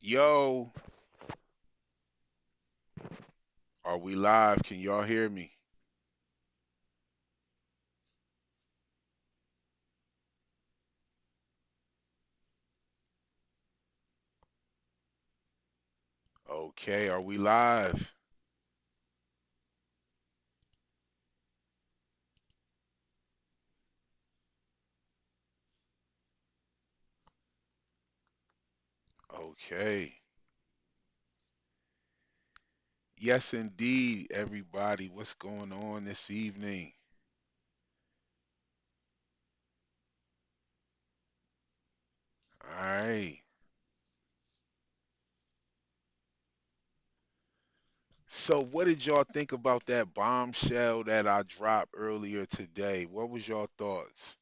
Yo, are we live? Can y'all hear me? Okay, are we live? Okay. Yes, indeed, everybody. What's going on this evening? All right. So, what did y'all think about that bombshell that I dropped earlier today? What was y'all thoughts?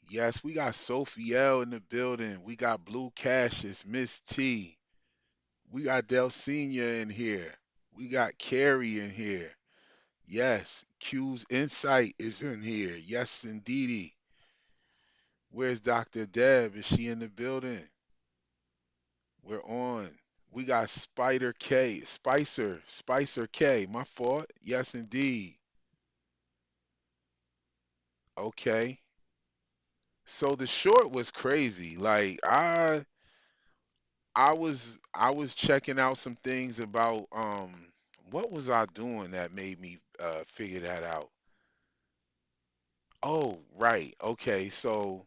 Yes, we got Sophie L in the building. We got Blue Cassius, Miss T. We got Delcenia in here. We got Carrie in here. Yes, Q's Insight is in here. Yes, indeedy. Where's Dr. Deb? Is she in the building? We're on. We got Spider K, Spicer K. My fault. Yes, indeed. Okay. So the short was crazy. Like I was checking out some things about what was I doing that made me figure that out? Oh, right. Okay. So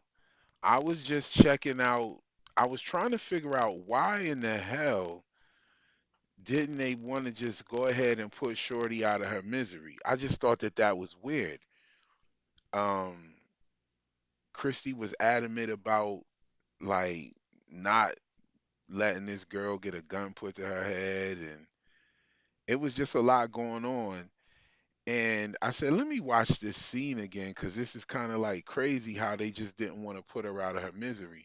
I was just checking out, I was trying to figure out why in the hell didn't they want to just go ahead and put Shorty out of her misery? I just thought that that was weird. Um, Christy was adamant about like not letting this girl get a gun put to her head, and it was just a lot going on. And I said, let me watch this scene again because this is kind of like crazy how they just didn't want to put her out of her misery.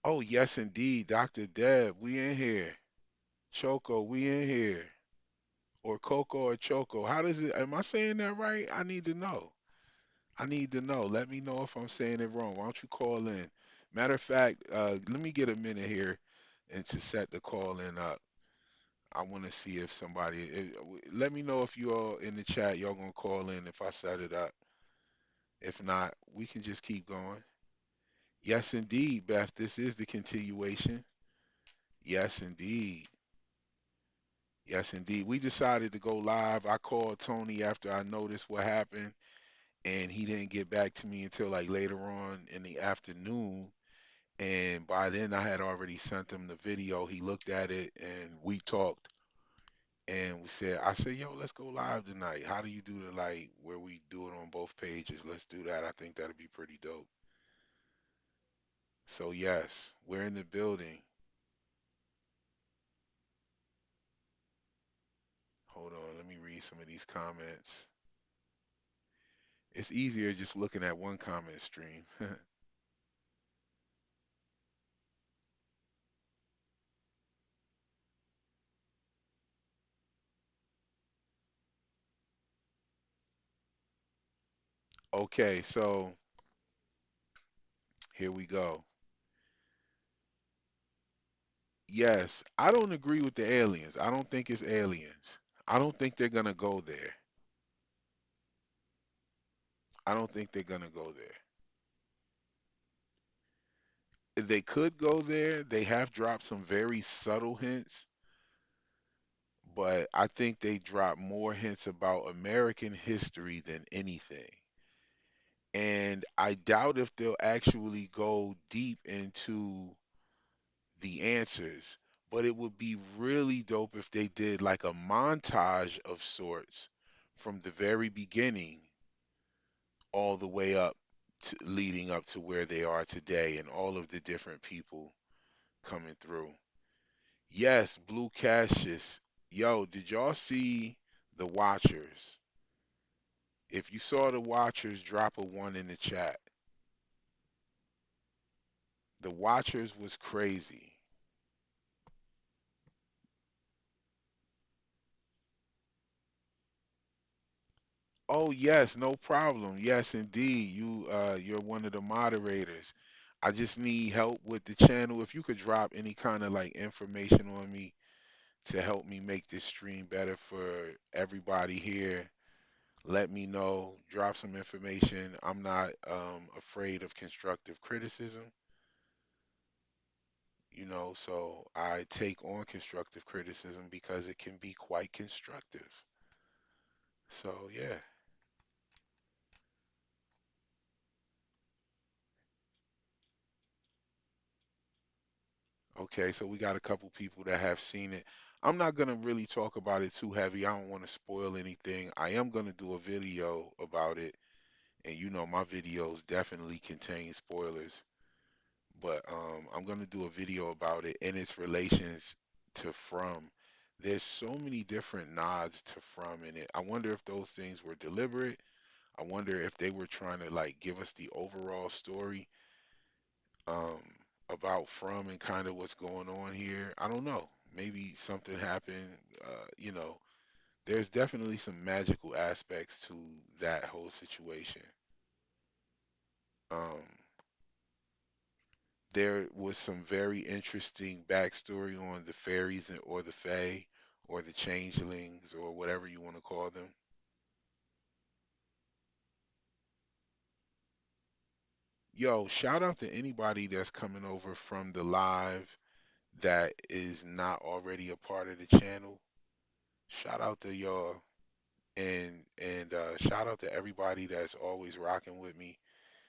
Oh, yes, indeed. Dr. Deb, we in here. Choco, we in here. Or Coco or Choco. How does it, am I saying that right? I need to know. I need to know. Let me know if I'm saying it wrong. Why don't you call in? Matter of fact, let me get a minute here and to set the call in up. I want to see if somebody, let me know if you all in the chat, y'all gonna call in if I set it up. If not, we can just keep going. Yes, indeed, Beth. This is the continuation. Yes, indeed. Yes, indeed. We decided to go live. I called Tony after I noticed what happened, and he didn't get back to me until like later on in the afternoon. And by then, I had already sent him the video. He looked at it, and we talked. And I said, yo, let's go live tonight. How do you do the like where we do it on both pages? Let's do that. I think that'd be pretty dope. So yes, we're in the building. Hold on, let me read some of these comments. It's easier just looking at one comment stream. Okay, so here we go. Yes, I don't agree with the aliens. I don't think it's aliens. I don't think they're gonna go there. I don't think they're gonna go there. They could go there. They have dropped some very subtle hints, but I think they drop more hints about American history than anything. And I doubt if they'll actually go deep into the answers, but it would be really dope if they did like a montage of sorts from the very beginning all the way up to, leading up to where they are today and all of the different people coming through. Yes, Blue Cassius. Yo, did y'all see the Watchers? If you saw the Watchers, drop a one in the chat. The Watchers was crazy. Oh yes, no problem. Yes, indeed. You're one of the moderators. I just need help with the channel. If you could drop any kind of like information on me to help me make this stream better for everybody here, let me know. Drop some information. I'm not afraid of constructive criticism, so I take on constructive criticism because it can be quite constructive. So yeah. Okay, so we got a couple people that have seen it. I'm not gonna really talk about it too heavy. I don't want to spoil anything. I am gonna do a video about it, and my videos definitely contain spoilers. But I'm gonna do a video about it and its relations to From. There's so many different nods to From in it. I wonder if those things were deliberate. I wonder if they were trying to like give us the overall story um, about From and kind of what's going on here. I don't know. Maybe something happened. There's definitely some magical aspects to that whole situation. Um, there was some very interesting backstory on the fairies or the fae or the changelings or whatever you want to call them. Yo, shout out to anybody that's coming over from the live that is not already a part of the channel. Shout out to y'all. And shout out to everybody that's always rocking with me.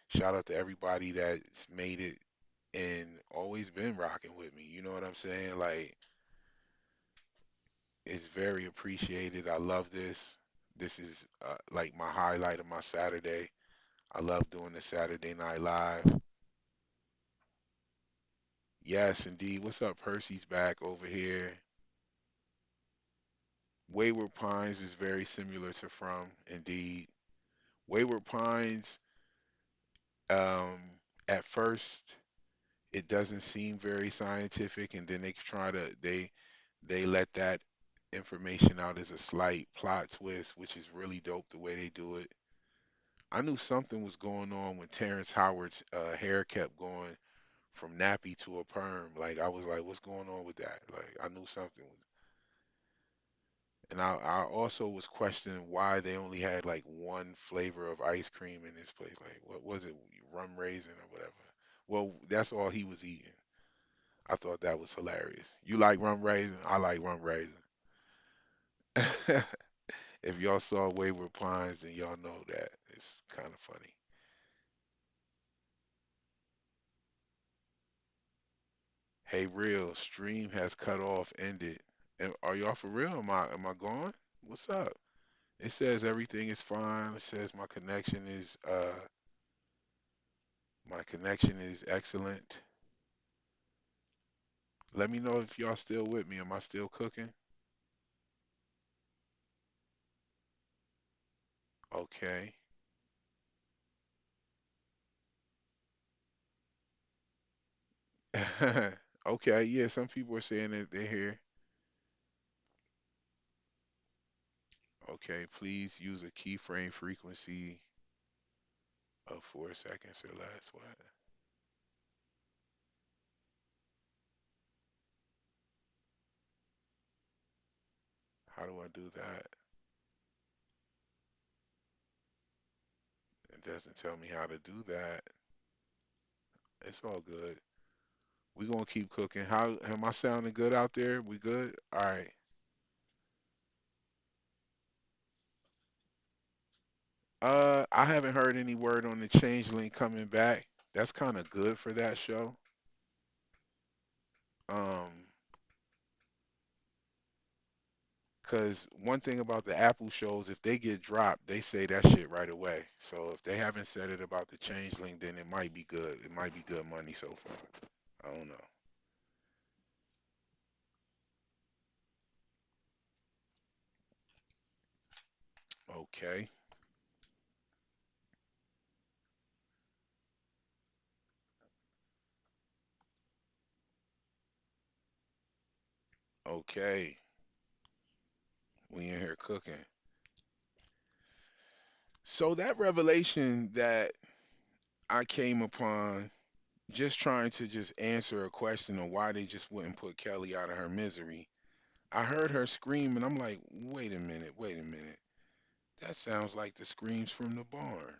Shout out to everybody that's made it and always been rocking with me. You know what I'm saying? Like, it's very appreciated. I love this. This is like my highlight of my Saturday. I love doing the Saturday Night Live. Yes, indeed. What's up? Percy's back over here. Wayward Pines is very similar to From, indeed. Wayward Pines, um, at first it doesn't seem very scientific, and then they let that information out as a slight plot twist, which is really dope the way they do it. I knew something was going on when Terrence Howard's hair kept going from nappy to a perm. Like I was like, what's going on with that? Like I knew something was, and I also was questioning why they only had like one flavor of ice cream in this place. Like what was it, rum raisin or whatever? Well, that's all he was eating. I thought that was hilarious. You like rum raisin? I like rum raisin. If y'all saw Wayward Pines, then y'all know that. It's kind of funny. Hey, real stream has cut off, ended. Are y'all for real? Am I gone? What's up? It says everything is fine. It says my connection is excellent. Let me know if y'all still with me. Am I still cooking? Okay. Okay, yeah, some people are saying that they're here. Okay, please use a keyframe frequency of 4 seconds or less. What? How do I do that? It doesn't tell me how to do that. It's all good. We gonna keep cooking. How am I sounding good out there? We good? All right. I haven't heard any word on the Changeling coming back. That's kind of good for that show. Um, cause one thing about the Apple shows, if they get dropped, they say that shit right away. So if they haven't said it about the Changeling, then it might be good. It might be good money so far. I don't know. Okay. Okay. We in here cooking. So that revelation that I came upon just trying to just answer a question of why they just wouldn't put Kelly out of her misery. I heard her scream and I'm like, wait a minute, wait a minute. That sounds like the screams from the barn.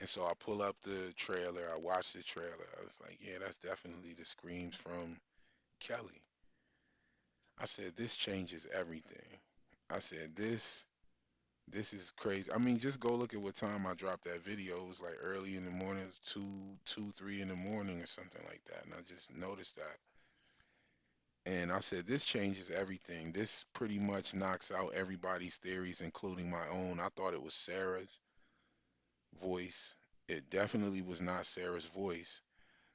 And so I pull up the trailer, I watch the trailer. I was like, yeah, that's definitely the screams from Kelly. I said, this changes everything. I said, this is crazy. I mean, just go look at what time I dropped that video. It was like early in the morning, it was 3 in the morning or something like that. And I just noticed that. And I said, this changes everything. This pretty much knocks out everybody's theories, including my own. I thought it was Sarah's voice. It definitely was not Sarah's voice.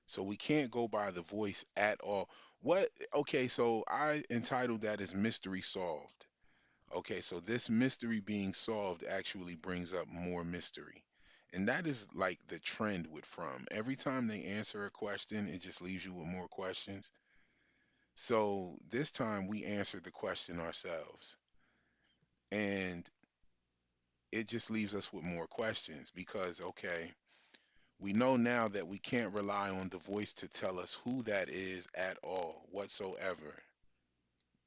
So we can't go by the voice at all. What? Okay, so I entitled that as Mystery Solved. Okay, so this mystery being solved actually brings up more mystery. And that is like the trend with From. Every time they answer a question, it just leaves you with more questions. So this time we answered the question ourselves. And it just leaves us with more questions because, okay, we know now that we can't rely on the voice to tell us who that is at all, whatsoever.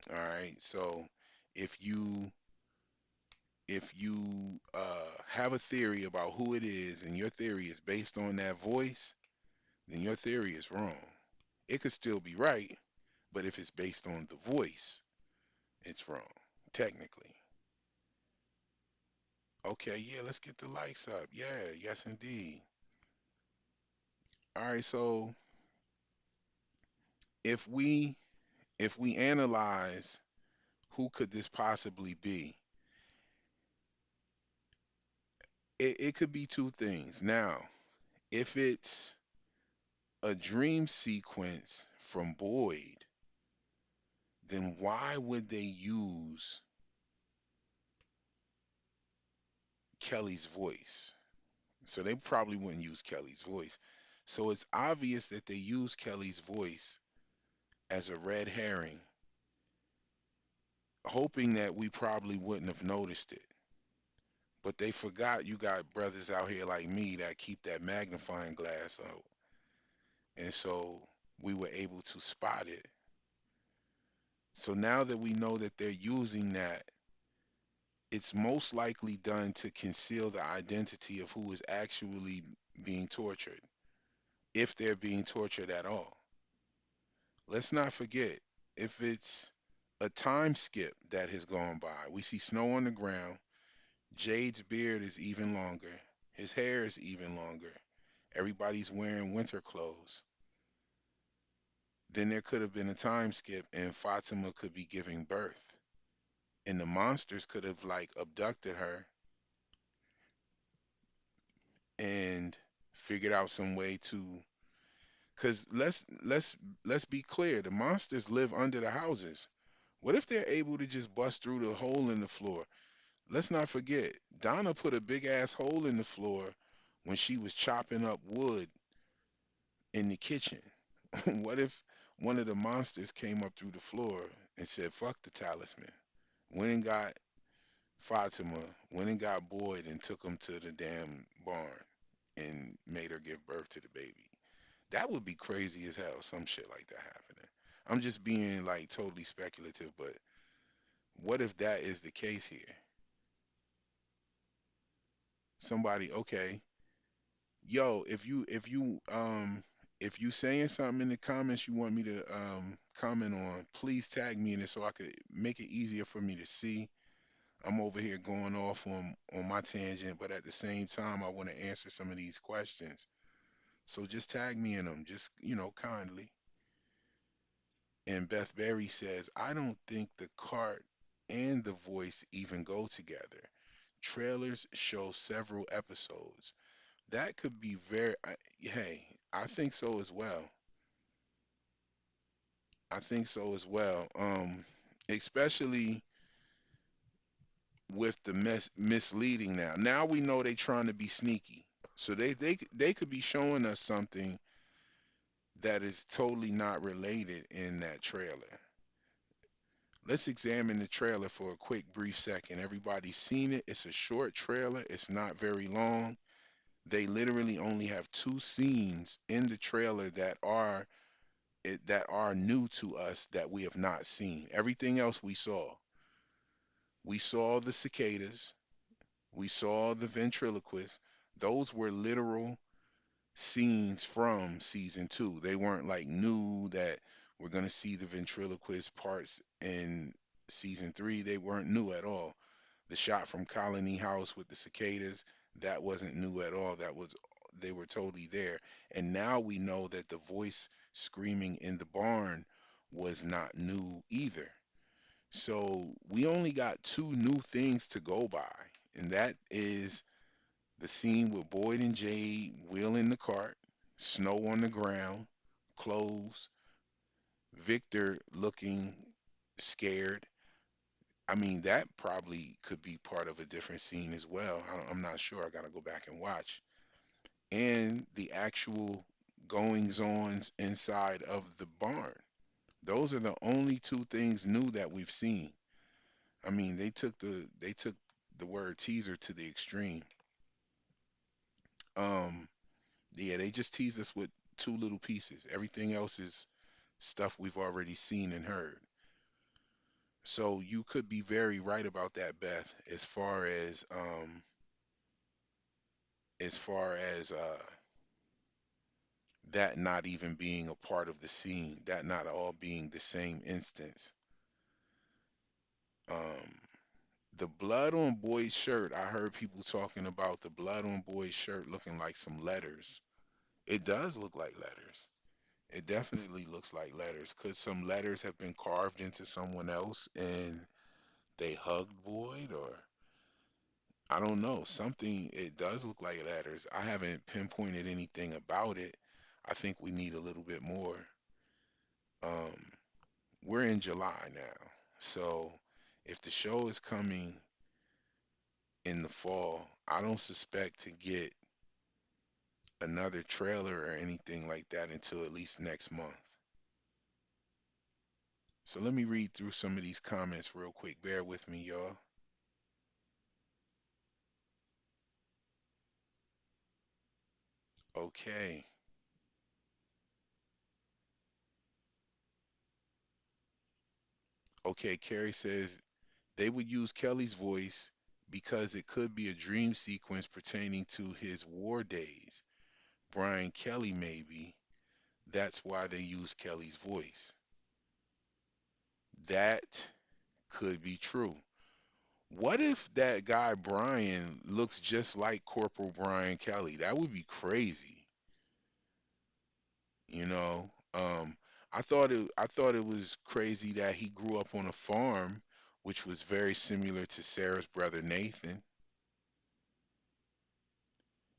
All right. So if you have a theory about who it is and your theory is based on that voice, then your theory is wrong. It could still be right, but if it's based on the voice, it's wrong, technically. Okay, yeah, let's get the likes up. Yeah, yes indeed. All right, so if we if we analyze who could this possibly be, it could be two things. Now, if it's a dream sequence from Boyd, then why would they use Kelly's voice? So they probably wouldn't use Kelly's voice. So it's obvious that they use Kelly's voice as a red herring, hoping that we probably wouldn't have noticed it. But they forgot you got brothers out here like me that keep that magnifying glass out. And so we were able to spot it. So now that we know that they're using that, it's most likely done to conceal the identity of who is actually being tortured, if they're being tortured at all. Let's not forget, if it's a time skip that has gone by, we see snow on the ground, Jade's beard is even longer, his hair is even longer, everybody's wearing winter clothes. Then there could have been a time skip and Fatima could be giving birth. And the monsters could have like abducted her and figured out some way to, because let's be clear, the monsters live under the houses. What if they're able to just bust through the hole in the floor? Let's not forget, Donna put a big ass hole in the floor when she was chopping up wood in the kitchen. What if one of the monsters came up through the floor and said, fuck the talisman? Went and got Fatima, went and got Boyd and took him to the damn barn and made her give birth to the baby. That would be crazy as hell, some shit like that happening. I'm just being like totally speculative, but what if that is the case here? Somebody, okay, yo, if you saying something in the comments you want me to comment on, please tag me in it so I could make it easier for me to see. I'm over here going off on my tangent, but at the same time I want to answer some of these questions. So just tag me in them, just kindly. And Beth Berry says, I don't think the cart and the voice even go together. Trailers show several episodes. That could be hey, I think so as well. I think so as well. Especially with the misleading now. Now we know they trying to be sneaky. So they could be showing us something that is totally not related in that trailer. Let's examine the trailer for a quick, brief second. Everybody's seen it. It's a short trailer. It's not very long. They literally only have two scenes in the trailer that are new to us that we have not seen. Everything else we saw. We saw the cicadas. We saw the ventriloquist. Those were literal scenes from season two. They weren't like new that we're gonna see the ventriloquist parts in season three. They weren't new at all. The shot from Colony House with the cicadas, that wasn't new at all. That was they were totally there. And now we know that the voice screaming in the barn was not new either. So we only got two new things to go by, and that is the scene with Boyd and Jade wheeling the cart, snow on the ground, clothes, Victor looking scared. I mean, that probably could be part of a different scene as well. I'm not sure. I got to go back and watch. And the actual goings ons inside of the barn. Those are the only two things new that we've seen. I mean, they took the word teaser to the extreme. Um, yeah, they just teased us with two little pieces. Everything else is stuff we've already seen and heard. So you could be very right about that, Beth, as far as that not even being a part of the scene, that not all being the same instance. Um, the blood on Boyd's shirt, I heard people talking about the blood on Boyd's shirt looking like some letters. It does look like letters. It definitely looks like letters. Could some letters have been carved into someone else and they hugged Boyd, or I don't know, something, it does look like letters. I haven't pinpointed anything about it. I think we need a little bit more. Um, we're in July now. So if the show is coming in the fall, I don't suspect to get another trailer or anything like that until at least next month. So let me read through some of these comments real quick. Bear with me, y'all. Okay. Okay, Carrie says they would use Kelly's voice because it could be a dream sequence pertaining to his war days. Brian Kelly, maybe. That's why they use Kelly's voice. That could be true. What if that guy Brian looks just like Corporal Brian Kelly? That would be crazy, you know. I thought it was crazy that he grew up on a farm, which was very similar to Sarah's brother Nathan.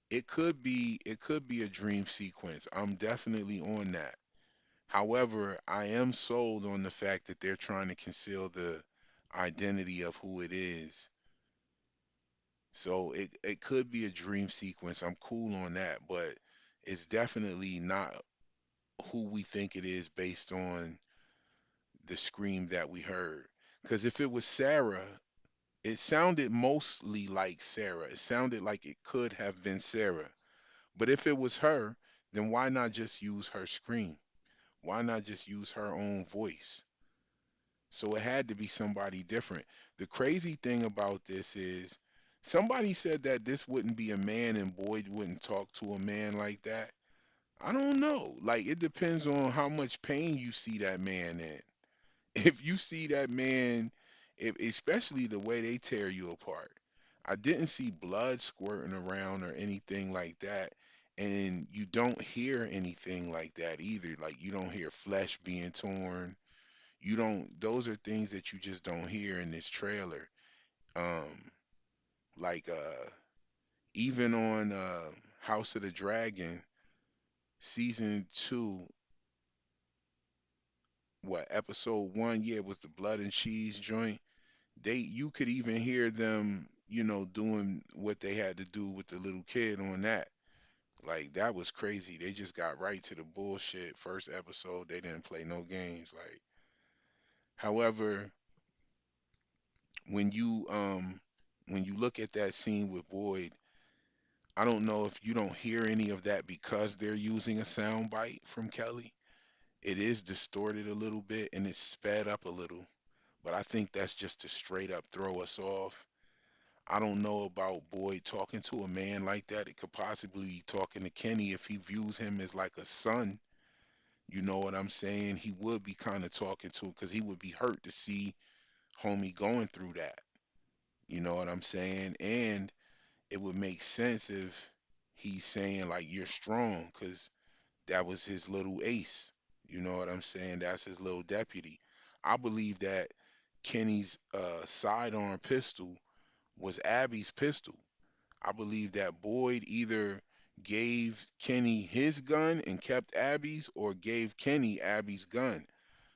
It could be a dream sequence. I'm definitely on that. However, I am sold on the fact that they're trying to conceal the identity of who it is. So it could be a dream sequence. I'm cool on that, but it's definitely not who we think it is based on the scream that we heard. Because if it was Sarah, it sounded mostly like Sarah. It sounded like it could have been Sarah. But if it was her, then why not just use her scream? Why not just use her own voice? So it had to be somebody different. The crazy thing about this is somebody said that this wouldn't be a man and Boyd wouldn't talk to a man like that. I don't know. Like it depends on how much pain you see that man in. If you see that man, if especially the way they tear you apart. I didn't see blood squirting around or anything like that. And you don't hear anything like that either. Like you don't hear flesh being torn. You don't, those are things that you just don't hear in this trailer. Um, like even on House of the Dragon season two, what episode one, yeah, was the blood and cheese joint. They you could even hear them, doing what they had to do with the little kid on that. Like that was crazy. They just got right to the bullshit first episode. They didn't play no games. Like, however, When you look at that scene with Boyd, I don't know if you don't hear any of that because they're using a sound bite from Kelly. It is distorted a little bit and it's sped up a little, but I think that's just to straight up throw us off. I don't know about Boyd talking to a man like that. It could possibly be talking to Kenny if he views him as like a son. You know what I'm saying? He would be kind of talking to him because he would be hurt to see homie going through that. You know what I'm saying? And it would make sense if he's saying like you're strong because that was his little ace. You know what I'm saying? That's his little deputy. I believe that Kenny's sidearm pistol was Abby's pistol. I believe that Boyd either gave Kenny his gun and kept Abby's or gave Kenny Abby's gun.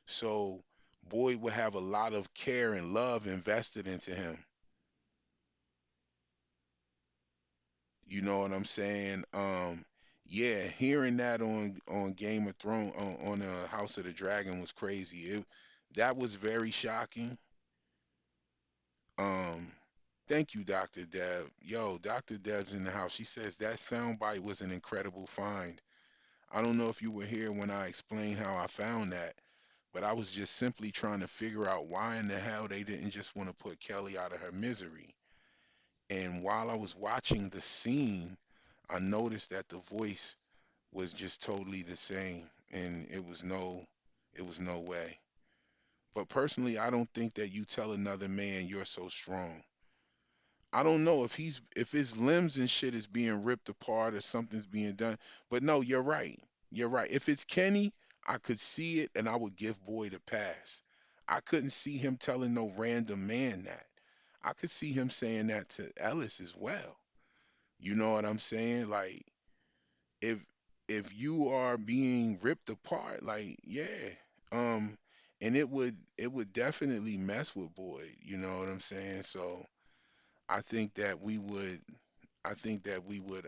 So Boyd would have a lot of care and love invested into him. You know what I'm saying? Yeah, hearing that on Game of Thrones on House of the Dragon was crazy. That was very shocking. Um, thank you, Dr. Deb. Yo, Dr. Deb's in the house. She says that soundbite was an incredible find. I don't know if you were here when I explained how I found that, but I was just simply trying to figure out why in the hell they didn't just want to put Kelly out of her misery. And while I was watching the scene, I noticed that the voice was just totally the same, and it was no way. But personally, I don't think that you tell another man you're so strong. I don't know if his limbs and shit is being ripped apart or something's being done. But no, you're right. You're right. If it's Kenny, I could see it and I would give Boyd a pass. I couldn't see him telling no random man that. I could see him saying that to Ellis as well. You know what I'm saying? Like if if you are being ripped apart, like yeah, um, and it would definitely mess with Boyd. You know what I'm saying? So I think that we would, I think that we would,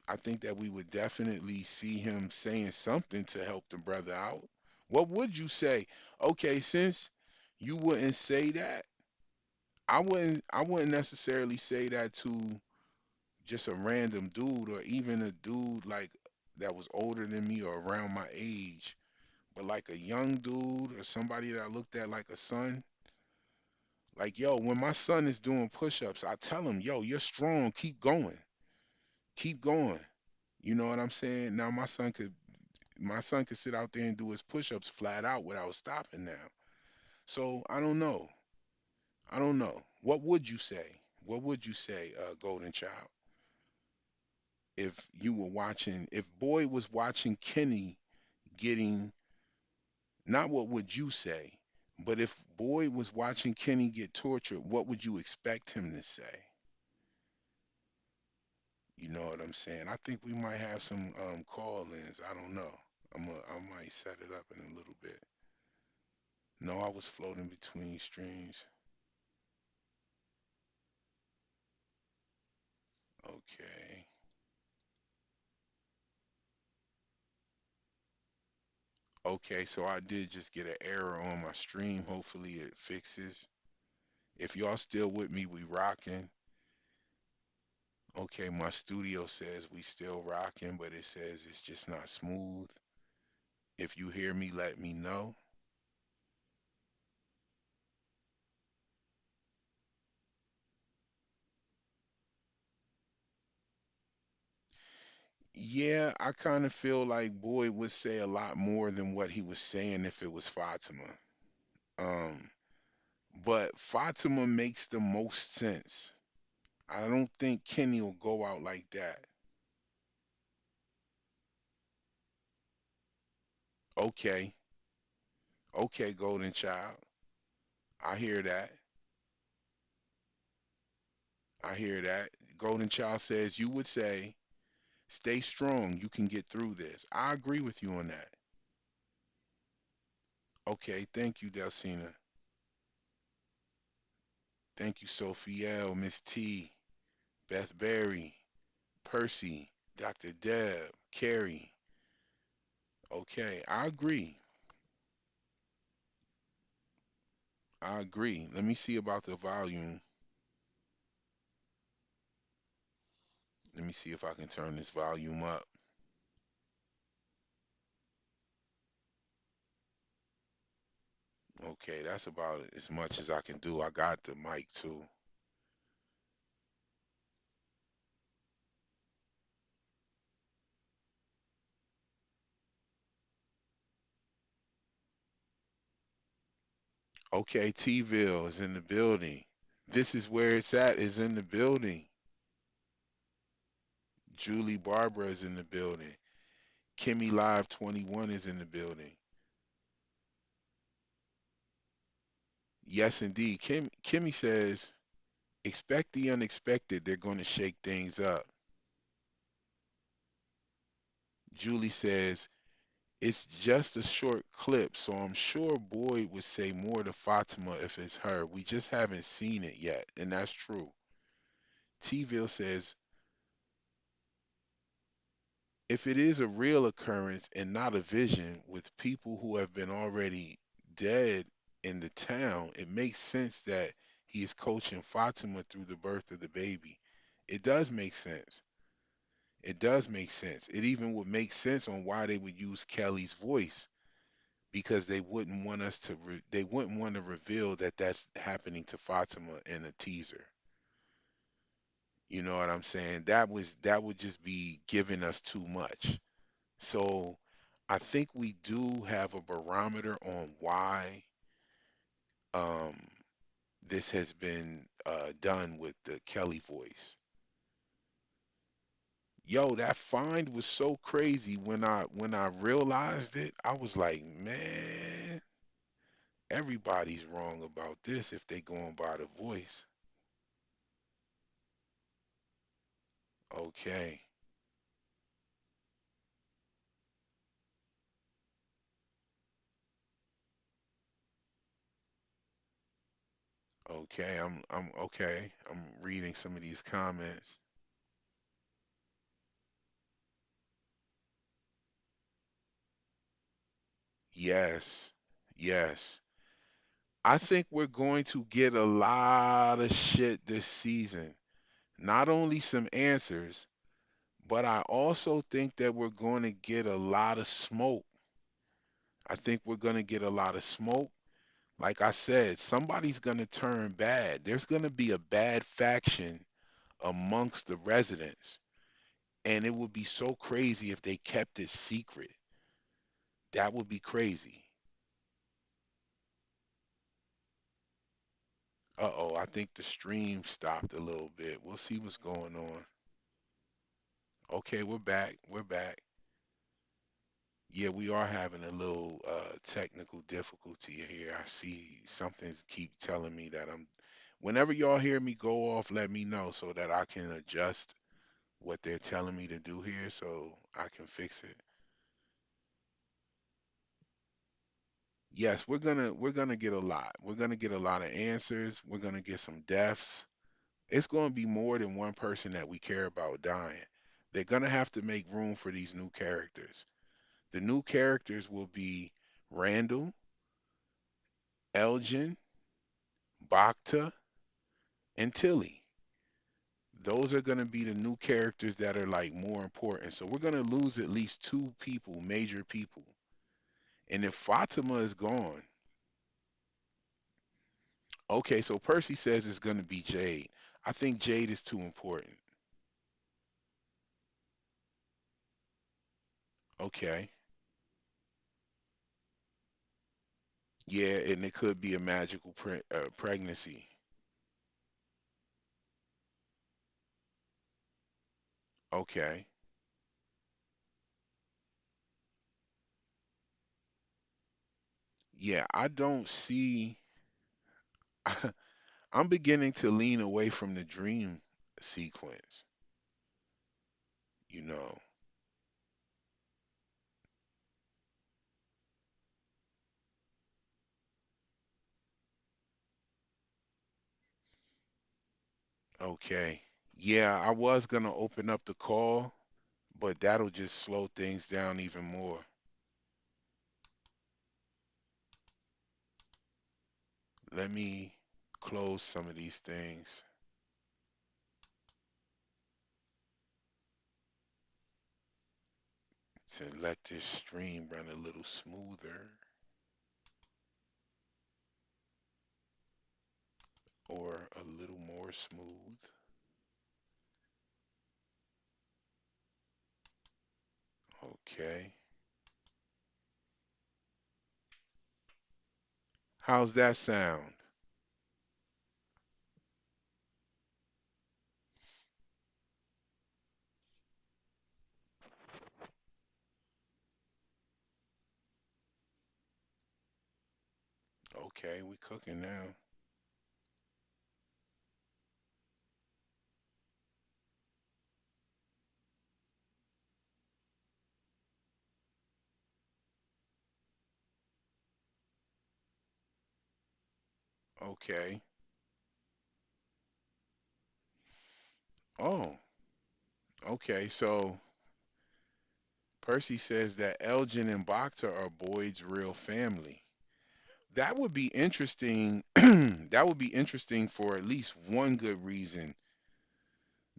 I think that we would definitely see him saying something to help the brother out. What would you say? Okay, since you wouldn't say that, I wouldn't necessarily say that to just a random dude or even a dude like that was older than me or around my age, but like a young dude or somebody that I looked at like a son. Like, yo, when my son is doing push-ups, I tell him, yo, you're strong, keep going. You know what I'm saying? Now my son could sit out there and do his push-ups flat out without stopping now. So I don't know. I don't know. What would you say? What would you say, Golden Child, if you were watching, if Boy was watching Kenny getting, not what would you say, but if Boyd was watching Kenny get tortured, what would you expect him to say? You know what I'm saying? I think we might have some call-ins. I don't know. I might set it up in a little bit. No, I was floating between streams. Okay. Okay, so I did just get an error on my stream. Hopefully it fixes. If y'all still with me, we rocking. Okay, my studio says we still rocking, but it says it's just not smooth. If you hear me, let me know. Yeah, I kind of feel like Boyd would say a lot more than what he was saying if it was Fatima. Um, but Fatima makes the most sense. I don't think Kenny will go out like that. Okay, okay, Golden Child. I hear that. I hear that. Golden Child says you would say, stay strong. You can get through this. I agree with you on that. Okay, thank you, Delcina. Thank you, Sophiel, Miss T, Beth Berry, Percy, Dr. Deb, Carrie. Okay, I agree. I agree. Let me see about the volume. Let me see if I can turn this volume up. Okay, that's about as much as I can do. I got the mic too. Okay, T-Ville is in the building. This is where it's at, is in the building. Julie Barbara is in the building. Kimmy Live 21 is in the building. Yes, indeed. Kimmy says, expect the unexpected. They're going to shake things up. Julie says, it's just a short clip, so I'm sure Boyd would say more to Fatima if it's her. We just haven't seen it yet, and that's true. T-Ville says, if it is a real occurrence and not a vision with people who have been already dead in the town, it makes sense that he is coaching Fatima through the birth of the baby. It does make sense. It does make sense. It even would make sense on why they would use Kelly's voice because they wouldn't want us to they wouldn't want to reveal that that's happening to Fatima in a teaser. You know what I'm saying? That would just be giving us too much. So I think we do have a barometer on why um, this has been done with the Kelly voice. Yo, that find was so crazy when I realized it. I was like, man, everybody's wrong about this if they going by the voice. Okay, okay, I'm okay. I'm reading some of these comments. Yes, yes. I think we're going to get a lot of shit this season. Not only some answers, but I also think that we're going to get a lot of smoke. I think we're going to get a lot of smoke. Like I said, somebody's going to turn bad. There's going to be a bad faction amongst the residents. And it would be so crazy if they kept it secret. That would be crazy. Uh-oh, I think the stream stopped a little bit. We'll see what's going on. Okay, we're back. We're back. Yeah, we are having a little technical difficulty here. I see something keep telling me that I'm. Whenever y'all hear me go off, let me know so that I can adjust what they're telling me to do here so I can fix it. Yes, we're gonna get a lot. We're gonna get a lot of answers. We're gonna get some deaths. It's gonna be more than one person that we care about dying. They're gonna have to make room for these new characters. The new characters will be Randall, Elgin, Bacta, and Tilly. Those are going to be the new characters that are like more important. So we're going to lose at least two people, major people. And if Fatima is gone, okay, so Percy says it's going to be Jade. I think Jade is too important. Okay. Yeah, and it could be a magical pregnancy. Okay. Yeah, I don't see. I'm beginning to lean away from the dream sequence, you know. Okay. Yeah, I was gonna open up the call, but that'll just slow things down even more. Let me close some of these things to let this stream run a little smoother or a little more smooth. Okay. How's that sound? Okay, we cooking now. Okay. Oh, okay. So Percy says that Elgin and Bacta are Boyd's real family. That would be interesting. That would be interesting for at least one good reason.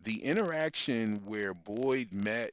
The interaction where Boyd met